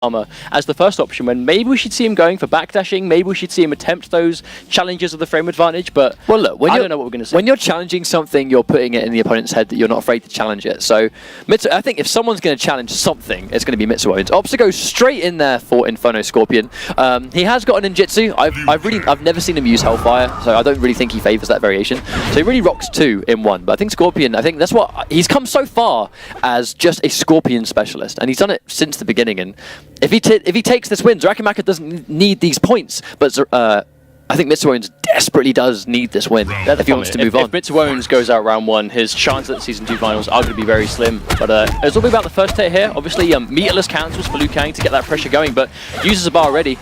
armor as the first option, when maybe we should see him going for backdashing, maybe we should see him attempt those challenges of the frame advantage, but well, look, I don't know what we're going to see. When you're challenging something, you're putting it in the opponent's head that you're not afraid to challenge it. So I think if someone's going to challenge something, it's going to be Mitsuownes. Opts to go straight in there for Inferno Scorpion. He has got an ninjutsu. I've never seen him use Hellfire, so I don't really think he favors that variation. So he really rocks 2 in 1. But I think Scorpion, I think that's what he's come so far as, just a Scorpion specialist, and he's done it since the beginning. And if he takes this win, Xarakamaka doesn't need these points, but I think Mitsuownes desperately does need this win if he wants to move on. If Mitsuownes goes out round 1, his chances at the Season 2 finals are going to be very slim. But it's all about the first hit here. Obviously, meterless cancels for Liu Kang to get that pressure going, but uses a bar already.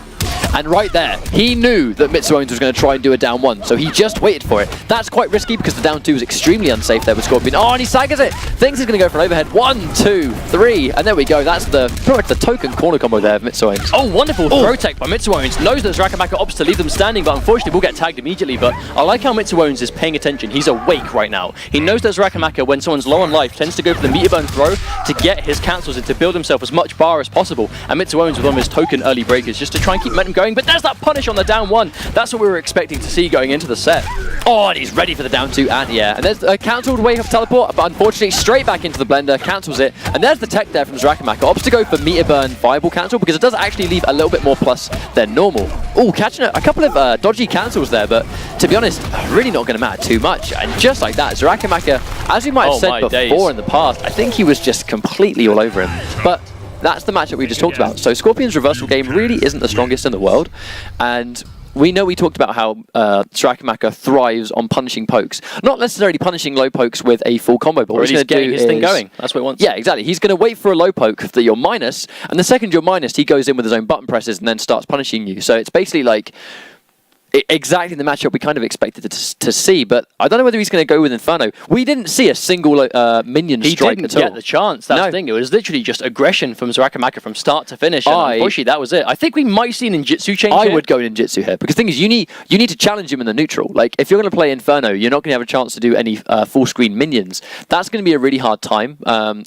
And right there, he knew that Mitsuownes was going to try and do a down 1, so he just waited for it. That's quite risky because the down 2 is extremely unsafe there with Scorpion. Oh, and he saggers it! Thinks he's going to go for an overhead. 1, 2, 3, and there we go. That's pretty much the token corner combo there of Mitsuownes. Oh, wonderful throw tech by Mitsuownes. Knows that Xarakamaka opts to leave them standing, but unfortunately will get tagged immediately. But I like how Mitsuownes is paying attention. He's awake right now. He knows that Xarakamaka, when someone's low on life, tends to go for the meter burn throw to get his cancels and to build himself as much bar as possible. And Mitsuownes with one of his token early breakers just to try and keep momentum going. But there's that punish on the down 1. That's what we were expecting to see going into the set. Oh, and he's ready for the down 2 and yeah. And there's a cancelled wave of teleport, but unfortunately straight back into the blender, cancels it. And there's the tech there from Xarakamaka. Opts to go for meter burn viable cancel because it does actually leave a little bit more plus than normal. Oh, catching a couple of dodgy cancels there, but to be honest, really not going to matter too much. And just like that, Xarakamaka, as we might have said before in the past, I think he was just completely all over him. But that's the matchup we just talked about. So Scorpion's reversal game really isn't the strongest in the world, and we talked about how Xarakamaka thrives on punishing pokes. Not necessarily punishing low pokes with a full combo, but what he's going to do his thing going. That's what he wants. Yeah, exactly. He's going to wait for a low poke that you're minus, and the second you're minus, he goes in with his own button presses and then starts punishing you. So it's basically like exactly the matchup we kind of expected to see, but I don't know whether he's going to go with Inferno. We didn't see a single minion strike at all. He didn't get the chance. That's the thing. It was literally just aggression from Xarakamaka from start to finish, and unfortunately that was it. I think we might see an ninjutsu change I would go ninjutsu here, because the thing is, you need to challenge him in the neutral. Like, if you're going to play Inferno, you're not going to have a chance to do any full screen minions. That's going to be a really hard time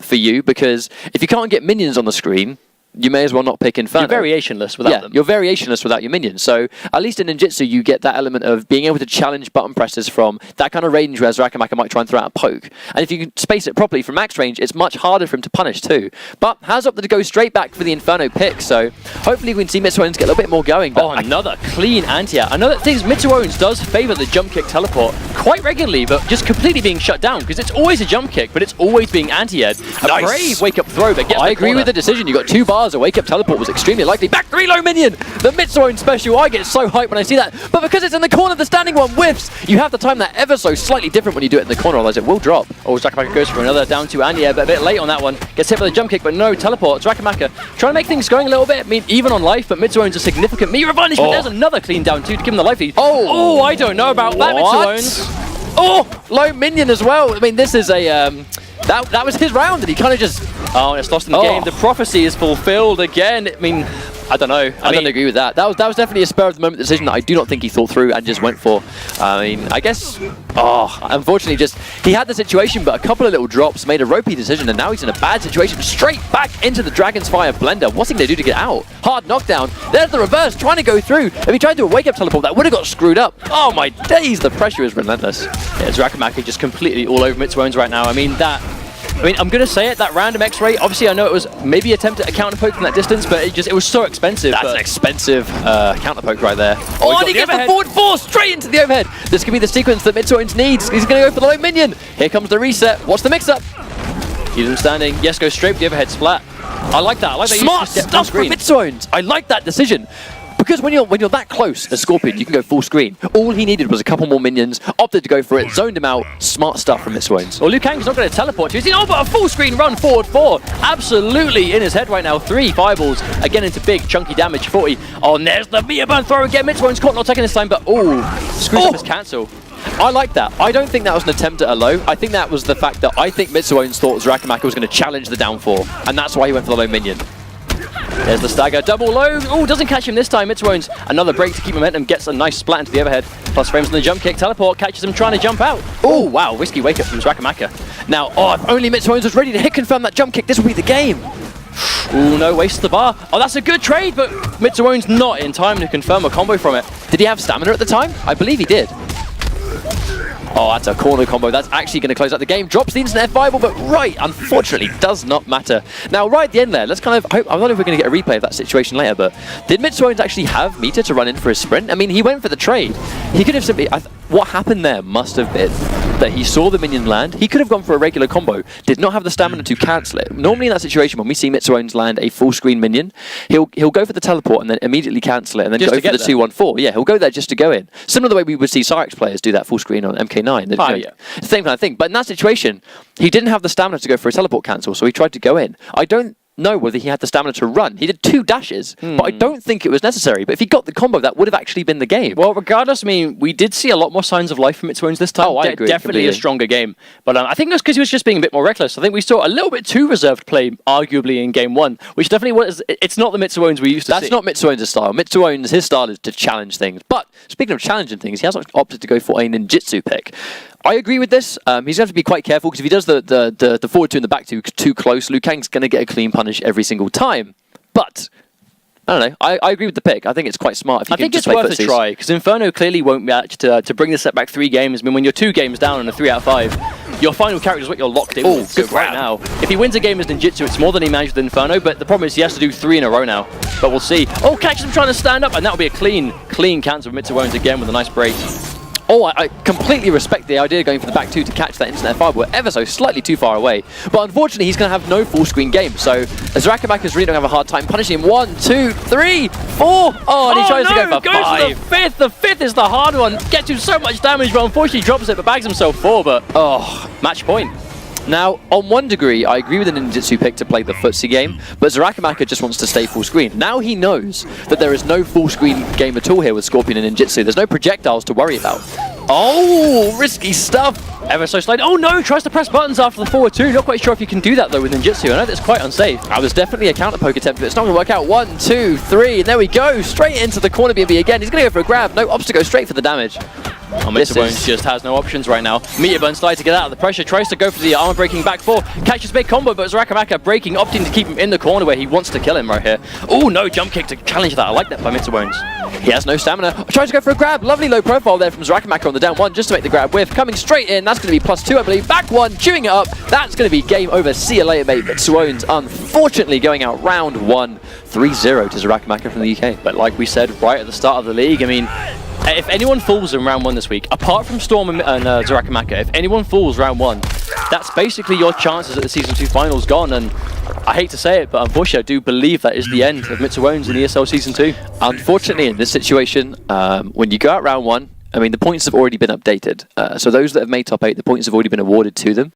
for you, because if you can't get minions on the screen, you may as well not pick Inferno. You're variationless without them. You're variationless without your minions. So at least in ninjutsu, you get that element of being able to challenge button presses from that kind of range where Xarakamaka might try and throw out a poke. And if you can space it properly from max range, it's much harder for him to punish too. But has opted to go straight back for the Inferno pick, so hopefully we can see Mitsuownes get a little bit more going. But another clean anti-air. Another thing is, Mitsuownes does favour the jump kick teleport quite regularly, but just completely being shut down, because it's always a jump kick, but it's always being anti-aired. A brave wake-up throw, but gets I agree with the decision. You got 2 bars, a wake-up teleport was extremely likely. Back 3 low minion! The Mitsuownes special, I get so hyped when I see that. But because it's in the corner, the standing one whiffs. You have to time that ever so slightly different when you do it in the corner, otherwise it will drop. Oh, Xarakamaka goes for another down 2 anti-air, but a bit late on that one. Gets hit by the jump kick, but no teleport. Xarakamaka trying to make things going a little bit. I mean, even on life, but Mitsuownes a significant meter advantage, but there's another clean down 2 to give him the life lead. Oh, I don't know about that, Mitsuownes. Oh, low minion as well. I mean, this is a... That was his round, and he kind of just... Oh, and it's lost in the game. The prophecy is fulfilled again. I mean, I don't know. I don't agree with that. That was definitely a spur-of-the-moment decision that I do not think he thought through and just went for. I mean, I guess... unfortunately, just... He had the situation, but a couple of little drops made a ropey decision, and now he's in a bad situation. Straight back into the Dragon's Fire blender. What's he going to do to get out? Hard knockdown. There's the reverse, trying to go through. If he tried to do a wake-up teleport, that would have got screwed up. Oh, my days. The pressure is relentless. Yeah, Xarakamaka just completely all over Mitsuownes right now. I mean, I'm going to say it, that random X-ray, obviously I know it was maybe attempted a counter poke from that distance, but it was so expensive. That's an expensive counter poke right there. Oh, and he gets the forward 4 straight into the overhead. This could be the sequence that Mitsuownes needs. He's going to go for the low minion. Here comes the reset. What's the mix-up? Keep him standing. Yes, go straight for the overhead splat. I like that. I like that. Smart stuff from Mitsuownes. I like that decision. Because when you're that close as Scorpion, you can go full screen. All he needed was a couple more minions, opted to go for it, zoned him out. Smart stuff from Mitsuownes. Well, Liu Kang's not going to teleport to you. But a full screen run forward 4. Absolutely in his head right now. 3 fireballs, again into big chunky damage, 40. Oh, and there's the meter burn throw again. Mitsuownes caught not taking this time, but screws up his cancel. I like that. I don't think that was an attempt at a low. I think that was the fact that I think Mitsuownes thought Xarakamaka was going to challenge the down 4, and that's why he went for the low minion. There's the stagger, double low. Oh, doesn't catch him this time. Mitsuownes, another break to keep momentum, gets a nice splat into the overhead. Plus frames on the jump kick, teleport, catches him trying to jump out. Oh, wow, risky wake up from Xarakamaka. Now, if only Mitsuownes was ready to hit confirm that jump kick, this would be the game. Ooh, no, wastes the bar. Oh, that's a good trade, but Mitsuownes not in time to confirm a combo from it. Did he have stamina at the time? I believe he did. Oh, that's a corner combo. That's actually going to close out the game. Drops the instant F5, but right, unfortunately, does not matter. Now, right at the end there, let's kind of hope. I don't know if we're going to get a replay of that situation later, but did Mitsuownes actually have meter to run in for his sprint? I mean, he went for the trade. He could have simply. What happened there must have been that he saw the minion land. He could have gone for a regular combo, did not have the stamina to cancel it. Normally in that situation, when we see Mitsuownes land a full screen minion, he'll go for the teleport and then immediately cancel it and then Just go for the there. 2-1-4. Yeah, he'll go there just to go in. Similar to the way we would see Cyrex players do that full screen on MK9. Yeah. Same kind of thing. But in that situation, he didn't have the stamina to go for a teleport cancel, so he tried to go in. I don't know whether he had the stamina to run. He did 2 dashes, but I don't think it was necessary. But if he got the combo, that would have actually been the game. Well, regardless, I mean, we did see a lot more signs of life from Mitsuownes this time. Oh, I agree Definitely completely. a stronger game. But I think that's because he was just being a bit more reckless. I think we saw a little bit too reserved play, arguably, in game 1, which definitely was. It's not the Mitsuownes we used to see. That's not Mitsuownes' style. Mitsuownes, his style is to challenge things. But speaking of challenging things, he has opted to go for a ninjutsu pick. I agree with this. He's going to have to be quite careful because if he does the forward 2 and the back 2 too close, Liu Kang's going to get a clean punish every single time. But I don't know. I agree with the pick. I think it's quite smart if you I can think just it's play worth a footsies. try because Inferno clearly won't match to bring the set back 3 games. I mean, when you're 2 games down on a 3 out of 5, your final character is what you're locked in Oh, with. So good right grab. now, if he wins a game as ninjutsu, it's more than he managed with Inferno. But the problem is he has to do 3 in a row now. But we'll see. Oh, catches him trying to stand up, and that'll be a clean cancel with Mitsuownes again with a nice break. Oh, I completely respect the idea of going for the back 2 to catch that instant F5. We're ever so slightly too far away. But unfortunately, he's going to have no full screen game. So Xarakamaka's really going to have a hard time punishing him. 1, 2, 3, 4. Oh, and he tries to go for 5. For the 5th. The 5th is the hard one. Gets him so much damage, but unfortunately drops it, but bags himself 4. But match point. Now, on one degree, I agree with the ninjutsu pick to play the footsie game, but Xarakamaka just wants to stay full screen. Now he knows that there is no full screen game at all here with Scorpion and ninjutsu. There's no projectiles to worry about. Oh, risky stuff. Ever so slightly. Oh no, tries to press buttons after the forward 2. Not quite sure if you can do that though with ninjutsu. I know that's quite unsafe. That was definitely a counter poke attempt, but it's not going to work out. 1, 2, 3, and there we go. Straight into the corner BNB again. He's going to go for a grab. No ops to go straight for the damage. Oh, Mitsuownes just has no options right now. Meteorburn slides to get out of the pressure, tries to go for the armor breaking back 4, catches big combo, but Xarakamaka breaking, opting to keep him in the corner where he wants to kill him right here. Oh no, jump kick to challenge that. I like that by Mitsuownes. He has no stamina. Tries to go for a grab. Lovely low profile there from Xarakamaka on the down 1 just to make the grab with. Coming straight in. That's going to be +2, I believe. Back 1, chewing it up. That's going to be game over. See you later, mate. Mitsuownes unfortunately going out round 1, 3-0 to Xarakamaka from the UK. But like we said right at the start of the league, I mean, if anyone falls in round 1 this week, apart from Storm and Xarakamaka, if anyone falls round 1, that's basically your chances at the Season 2 finals gone. And I hate to say it, but unfortunately I do believe that is the end of Mitsuownes in ESL Season 2. Unfortunately, in this situation, when you go out round 1, I mean, the points have already been updated. So those that have made top 8, the points have already been awarded to them.